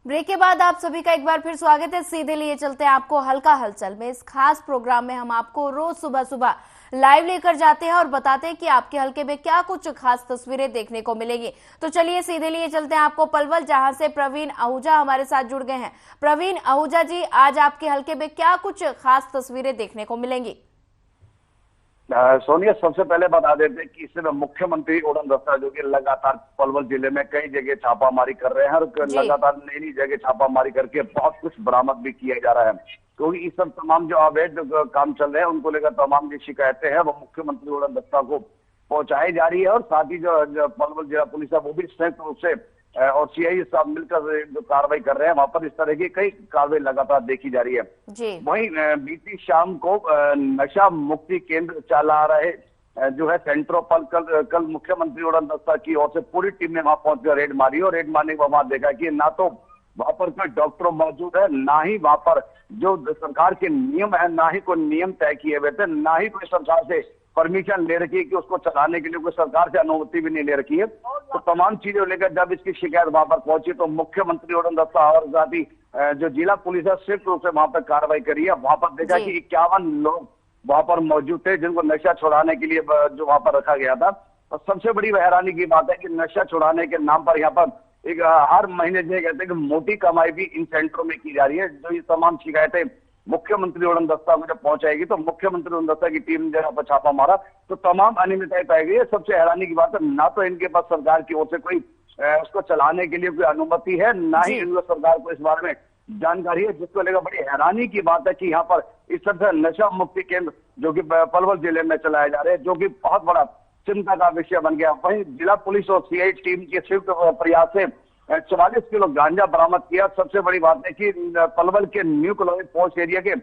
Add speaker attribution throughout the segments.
Speaker 1: Break के बाद आप सभी का एक बार फिर स्वागत है। सीधे लिए चलते हैं आपको हल्का हलचल में। इस खास प्रोग्राम में हम आपको रोज सुबह सुबह लाइव लेकर जाते हैं और बताते हैं कि आपके हल्के में क्या कुछ खास तस्वीरें देखने को मिलेंगी। तो चलिए सीधे लिए चलते हैं आपको पलवल, जहां से प्रवीण आहूजा हमारे साथ जुड़ गए हैं। प्रवीण आहूजा जी, आज आपके हल्के में क्या कुछ खास तस्वीरें देखने को मिलेंगी?
Speaker 2: सोनिया, सबसे पहले बता देते हैं कि इस समय मुख्यमंत्री उड़न दस्ता जो कि लगातार पलवल जिले में कई जगह छापामारी कर रहे हैं और लगातार नई नई जगह छापामारी करके बहुत कुछ बरामद भी किया जा रहा है। क्योंकि इस सब तमाम जो अवैध काम चल रहे हैं उनको लेकर तमाम जो शिकायतें हैं वो मुख्यमंत्री उड़न दस्ता को पहुंचाई जा रही है। और साथ ही जो पलवल जिला पुलिस है वो भी संयुक्त रूप से और सीआई साहब मिलकर जो कार्रवाई कर रहे हैं, वहां पर इस तरह की कई कार्रवाई लगातार देखी जा रही है। वहीं बीती शाम को नशा मुक्ति केंद्र चला रहे जो है सेंट्रो पर कल मुख्यमंत्री उड़न दस्ता की ओर से पूरी टीम ने वहां पहुंचकर रेड मारी और रेड मारने के बाद वहां देखा कि ना तो वहां पर कोई डॉक्टर मौजूद है, ना ही वहां पर जो सरकार के नियम है, ना ही कोई नियम तय किए हुए थे, ना ही कोई सरकार से परमिशन ले रखी है कि उसको चलाने के लिए कोई सरकार से अनुमति भी नहीं ले रखी है। तो तमाम चीजों लेकर जब इसकी शिकायत वहां पर पहुंची तो मुख्यमंत्री उड़न दस्ता और साथ ही जो जिला पुलिस है संयुक्त रूप से वहां पर कार्रवाई करी है। वहां पर देखा कि 51 लोग वहां पर मौजूद थे जिनको नशा छुड़ाने के लिए जो वहां पर रखा गया था। और सबसे बड़ी हैरानी की बात है कि नशा छुड़ाने के नाम पर यहाँ पर एक हर महीने जो कहते हैं कि मोटी कमाई भी इन सेंटरों में की जा रही है। जो ये तमाम शिकायतें मुख्यमंत्री उड़न दस्ता को जब पहुंचाएगी तो मुख्यमंत्री उड़न दस्ता की टीम ने पर छापा मारा तो तमाम अनियमितताएं पाई गई है। सबसे हैरानी की बात है, ना तो इनके पास सरकार की ओर से कोई उसको चलाने के लिए कोई अनुमति है, ना ही इनको सरकार को इस बारे में जानकारी है, जिसको लेकर बड़ी हैरानी की बात है कि यहाँ पर इस तरह से नशा मुक्ति केंद्र जो कि पलवल जिले में चलाए जा रहे हैं, जो कि बहुत बड़ा चिंता का विषय बन गया। वहीं जिला पुलिस और सीआई टीम के संयुक्त प्रयास से 44 किलो गांजा बरामद किया। सबसे बड़ी बात है कि पलवल के न्यू कॉलोनी पोस्ट एरिया के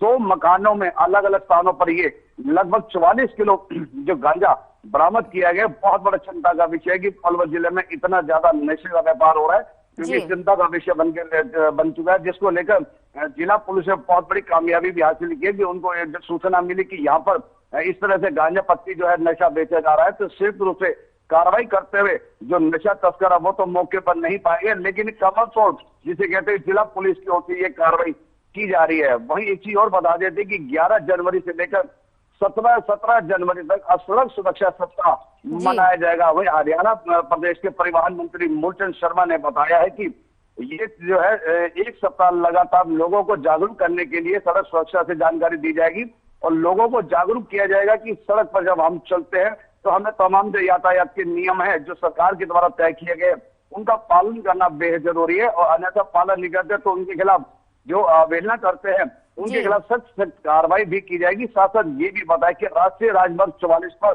Speaker 2: 2 मकानों में अलग अलग स्थानों पर ये लगभग 44 किलो जो गांजा बरामद किया गया। बहुत बड़ा चिंता का विषय है कि पलवल जिले में इतना ज्यादा नशे का व्यापार हो रहा है, क्योंकि चिंता का विषय बन चुका है, जिसको लेकर जिला पुलिस ने बहुत बड़ी कामयाबी भी हासिल की है कि उनको जब सूचना मिली कि यहाँ पर इस तरह से गांजा पत्ती जो है नशा बेचा जा रहा है, तो संयुक्त रूप से कार्रवाई करते हुए जो नशा तस्कर है वो तो मौके पर नहीं पाएंगे, लेकिन कमर तोड़ जिसे कहते हैं जिला पुलिस की ओर से ये कार्रवाई की जा रही है। वहीं एक चीज और बता देते कि 11 जनवरी से लेकर 17 जनवरी तक सड़क सुरक्षा सप्ताह मनाया जाएगा। वहीं हरियाणा प्रदेश के परिवहन मंत्री मूलचंद शर्मा ने बताया है कि ये जो है एक सप्ताह लगातार लोगों को जागरूक करने के लिए सड़क सुरक्षा से जानकारी दी जाएगी और लोगों को जागरूक किया जाएगा कि सड़क पर जब हम चलते हैं तो हमें तमाम जो यातायात के नियम है जो सरकार के द्वारा तय किए गए उनका पालन करना बेहद जरूरी है। और अन्यथा पालन नहीं करते तो उनके खिलाफ जो अवहेलना करते हैं उनके खिलाफ सख्त कार्रवाई भी की जाएगी। साथ साथ ये भी बताया कि राष्ट्रीय राजमार्ग 44 पर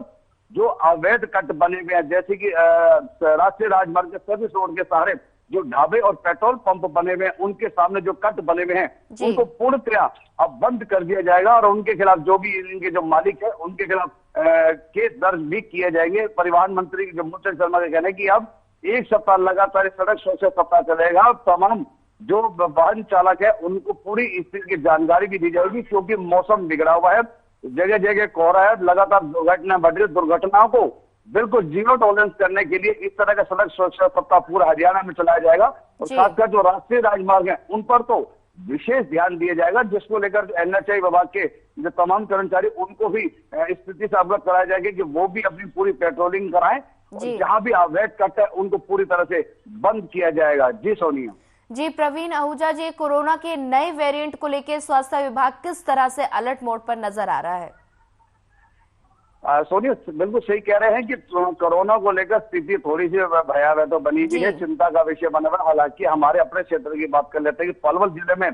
Speaker 2: जो अवैध कट बने हुए हैं, जैसे कि राष्ट्रीय राजमार्ग के सर्विस रोड के सहारे जो ढाबे और पेट्रोल पंप बने हुए हैं उनके सामने जो कट बने हुए हैं उनको पूर्णतया अब बंद कर दिया जाएगा और उनके खिलाफ जो भी इनके जो मालिक है उनके खिलाफ केस दर्ज भी किए जाएंगे। परिवहन मंत्री जो मूलचंद शर्मा का कहना है कि अब एक सप्ताह लगातार सड़क सुरक्षा सप्ताह चलेगा और तमाम जो वाहन चालक है उनको पूरी स्थिति की जानकारी भी दी जाएगी, क्योंकि मौसम बिगड़ा हुआ है, जगह जगह कोहरा है, लगातार दुर्घटना बढ़ रही है। दुर्घटनाओं को बिल्कुल जीरो टॉलरेंस करने के लिए इस तरह का सड़क सुरक्षा सप्ताह पूरा हरियाणा में चलाया जाएगा और खासकर जो राष्ट्रीय राजमार्ग है उन पर तो विशेष ध्यान दिया जाएगा, जिसको लेकर एनएचआई विभाग के जो तमाम कर्मचारी उनको भी स्थिति से अवगत कराया जाएगा कि वो भी अपनी पूरी पेट्रोलिंग कराएं और जहां भी अवैध कट है उनको पूरी तरह से बंद किया जाएगा। जी सोनिया।
Speaker 1: जी प्रवीण आहूजा जी, कोरोना के नए वेरिएंट को लेकर स्वास्थ्य विभाग किस तरह से अलर्ट मोड पर नजर आ रहा है?
Speaker 2: सोनिया बिल्कुल सही कह रहे हैं कि कोरोना को लेकर स्थिति थोड़ी सी भयावह तो बनी हुई है, चिंता का विषय बना हुआ। हालांकि हमारे अपने क्षेत्र की बात कर लेते हैं कि पलवल जिले में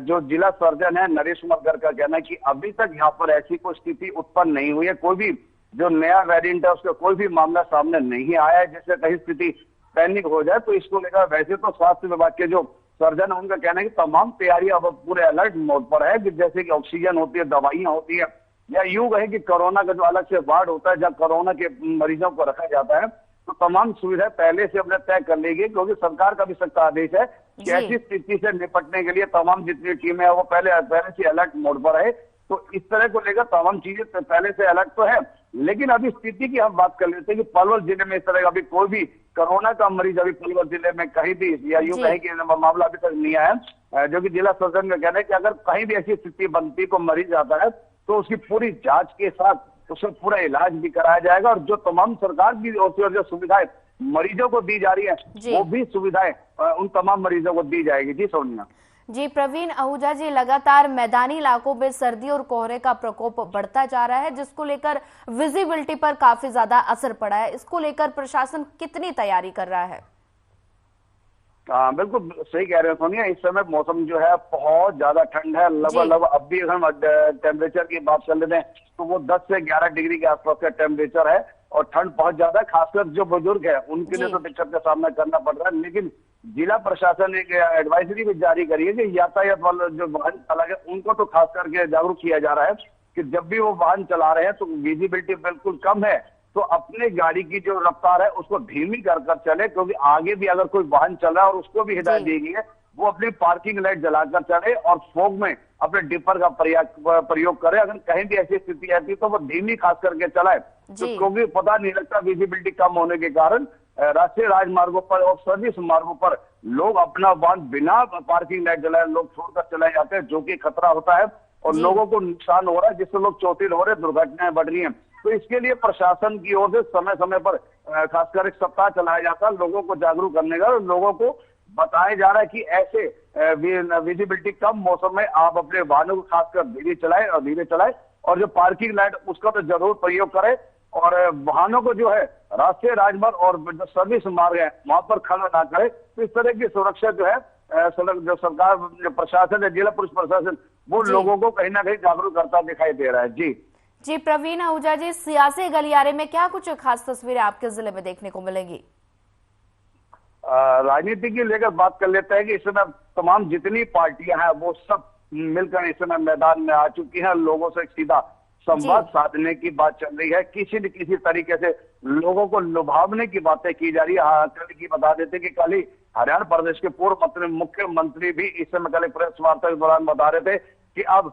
Speaker 2: जो जिला सर्जन है नरेश कुमार गर्ग का कहना है कि अभी तक यहाँ पर ऐसी कोई स्थिति उत्पन्न नहीं हुई है, कोई भी जो नया वेरिएंट है उसका कोई भी मामला सामने नहीं आया है जिससे कहीं स्थिति पैनिक हो जाए। तो इसको लेकर वैसे तो स्वास्थ्य विभाग के जो सर्जन है उनका कहना है कि तमाम तैयारियां अब पूरे अलर्ट मोड पर है, जैसे कि ऑक्सीजन होती है, दवाइयां होती है, या यूं कहे कि कोरोना का जो अलग से वार्ड होता है जहां कोरोना के मरीजों को रखा जाता है, तो तमाम सुविधाएं पहले से अपने तय कर ली गई, क्योंकि सरकार का भी सख्त आदेश है कि ऐसी स्थिति से निपटने के लिए तमाम जितनी टीमें है वो पहले से अलर्ट मोड पर है। तो इस तरह को लेकर तमाम चीजें पहले से अलर्ट तो है, लेकिन अभी स्थिति की हम बात कर लेते हैं कि पलवल जिले में इस तरह का अभी कोई भी कोरोना का मरीज अभी पलवल जिले में कहीं भी या यूं
Speaker 1: जी।
Speaker 2: कहीं कि मामला अभी तक नहीं आया है। जो कि जिला प्रशासन का कहना है कि अगर कहीं भी ऐसी स्थिति बनती को मरीज आता है तो उसकी पूरी जांच के साथ उसका पूरा इलाज भी कराया जाएगा और जो तमाम सरकार की ओर से जो सुविधाएं मरीजों को दी जा रही है
Speaker 1: जी।
Speaker 2: वो भी सुविधाएं उन तमाम मरीजों को दी जाएगी। जी सोनिया।
Speaker 1: जी प्रवीण आहूजा जी, लगातार मैदानी इलाकों में सर्दी और कोहरे का प्रकोप बढ़ता जा रहा है, जिसको लेकर विजिबिलिटी पर काफी ज्यादा असर पड़ा है। इसको लेकर प्रशासन कितनी तैयारी कर रहा है?
Speaker 2: हाँ बिल्कुल सही कह रहे हैं सोनिया। इस समय मौसम जो है बहुत ज्यादा ठंड है, लगभग अब भी हम टेम्परेचर की बात कर लेते हैं तो वो 10 से 11 डिग्री के आसपास का टेम्परेचर है और ठंड बहुत ज्यादा है। खासकर जो बुजुर्ग है उनके लिए तो दिक्कत का सामना करना पड़ रहा है। लेकिन जिला प्रशासन ने एक एडवाइजरी भी जारी करी है कि यातायात वाले जो वाहन चालक है उनको तो खास करके जागरूक किया जा रहा है कि जब भी वो वाहन चला रहे हैं तो विजिबिलिटी बिल्कुल कम है तो अपने गाड़ी की जो रफ्तार है उसको धीमी कर चले, क्योंकि आगे भी अगर कोई वाहन चल रहा है और उसको भी हिदायत दी गई है वो अपनी पार्किंग लाइट जलाकर चले और फोग में अपने डिपर का प्रयोग करे। अगर कहीं भी ऐसी स्थिति आती है तो वो धीमी खास करके चलाए, तो क्योंकि पता नहीं लगता विजिबिलिटी कम होने के कारण राष्ट्रीय राजमार्गों पर और सर्विस मार्गों पर लोग अपना वाहन बिना पार्किंग लाइट जलाए लोग छोड़कर चलाए जाते हैं, जो कि खतरा होता है और लोगों को नुकसान हो रहा है, जिससे लोग चोटिल हो रहे हैं, दुर्घटनाएं बढ़ रही हैं। तो इसके लिए प्रशासन की ओर से समय समय पर खासकर एक सप्ताह चलाया जाता है लोगों को जागरूक करने का। लोगों को बताया जा रहा है कि ऐसे विजिबिलिटी कम मौसम में आप अपने वाहनों को खासकर धीरे चलाए और जो पार्किंग लाइट उसका तो जरूर प्रयोग करें और वाहनों को जो है राष्ट्रीय राजमार्ग और जो सर्विस मार्ग है वहां पर खड़ा ना करे। तो इस तरह की सुरक्षा जो है जो सरकार प्रशासन है, जिला पुलिस प्रशासन वो लोगों को कहीं ना कहीं जागरूक करता दिखाई दे रहा है। जी
Speaker 1: प्रवीण आहूजा जी, सियासी गलियारे में क्या कुछ खास तस्वीरें आपके जिले में देखने को मिलेंगी?
Speaker 2: राजनीति की लेकर बात कर लेते हैं कि इस समय तमाम जितनी पार्टियां हैं वो सब मिलकर इस समय मैदान में आ चुकी हैं। लोगों से सीधा संवाद साधने की बात चल रही है, किसी न किसी तरीके से लोगों को लुभावने की बातें की जा रही है। कल की बता देते कि कल ही हरियाणा प्रदेश के पूर्व मुख्यमंत्री भी इस समय कल प्रेस वार्ता के दौरान बता रहे थे कि अब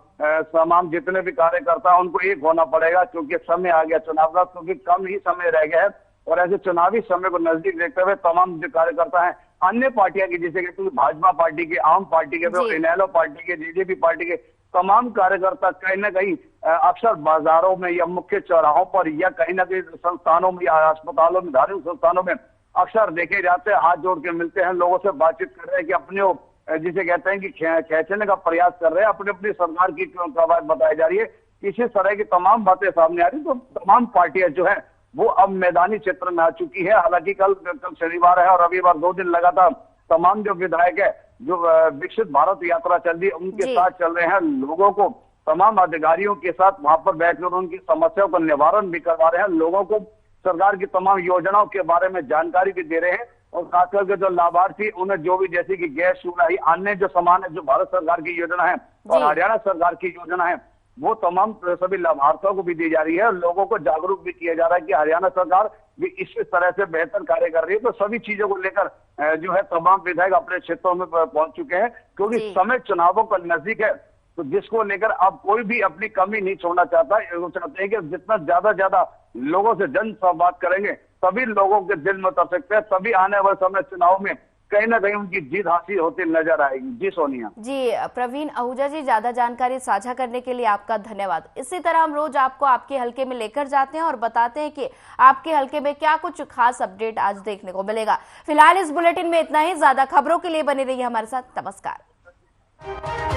Speaker 2: तमाम जितने भी कार्यकर्ता हैं उनको एक होना पड़ेगा क्योंकि समय आ गया चुनाव का, क्योंकि कम ही समय रह गया है और ऐसे चुनावी समय को नजदीक देखते हुए तमाम जो कार्यकर्ता हैं अन्य पार्टियां की, जैसे कि भाजपा पार्टी के, आम पार्टी के, इनेलो पार्टी के, जेजेपी पार्टी के तमाम कार्यकर्ता कहीं ना कहीं अक्सर बाजारों में या मुख्य चौराहों पर या कहीं ना कहीं संस्थानों में या अस्पतालों में, धार्मिक संस्थानों में अक्सर देखे जाते हैं, हाथ जोड़ के मिलते हैं, लोगों से बातचीत कर रहे हैं कि अपने जिसे कहते हैं कि खींचने का प्रयास कर रहे हैं, अपनी अपनी सरकार की कवायद बताई जा रही है। इसी तरह की तमाम बातें सामने आ रही, तो तमाम पार्टियां जो है वो अब मैदानी क्षेत्र में आ चुकी है। हालांकि कल शनिवार है और रविवार 2 दिन लगातार तमाम जो विधायक है जो विकसित भारत यात्रा चल रही है उनके साथ चल रहे हैं। लोगों को तमाम अधिकारियों के साथ वहां पर बैठकर उनकी समस्याओं का निवारण भी करवा रहे हैं, लोगों को सरकार की तमाम योजनाओं के बारे में जानकारी भी दे रहे हैं और खासकर के जो लाभार्थी उन्हें जो भी जैसे कि गैस चूल्हा अन्य जो सामान है जो भारत सरकार की योजना है और हरियाणा सरकार की योजना है वो तमाम सभी लाभार्थियों को भी दी जा रही है। लोगों को जागरूक भी किया जा रहा है कि हरियाणा सरकार भी इस तरह से बेहतर कार्य कर रही है। तो सभी चीजों को लेकर जो है तमाम विधायक अपने क्षेत्रों में पहुंच चुके हैं, क्योंकि समय चुनावों का नजदीक है तो जिसको लेकर अब कोई भी अपनी कमी नहीं छोड़ना चाहता। वो चाहते हैं कि जितना ज्यादा लोगों से जन संवाद करेंगे तभी लोगों के दिल में उतर सकते हैं, तभी आने वाले समय चुनाव में कहीं ना कहीं उनकी जीत हासिल होती नजर आएगी। जी सोनिया।
Speaker 1: जी प्रवीण आहूजा जी, ज्यादा जानकारी साझा करने के लिए आपका धन्यवाद। इसी तरह हम रोज आपको आपके हलके में लेकर जाते हैं और बताते हैं कि आपके हलके में क्या कुछ खास अपडेट आज देखने को मिलेगा। फिलहाल इस बुलेटिन में इतना ही। ज्यादा खबरों के लिए बने रहिए हमारे साथ। नमस्कार।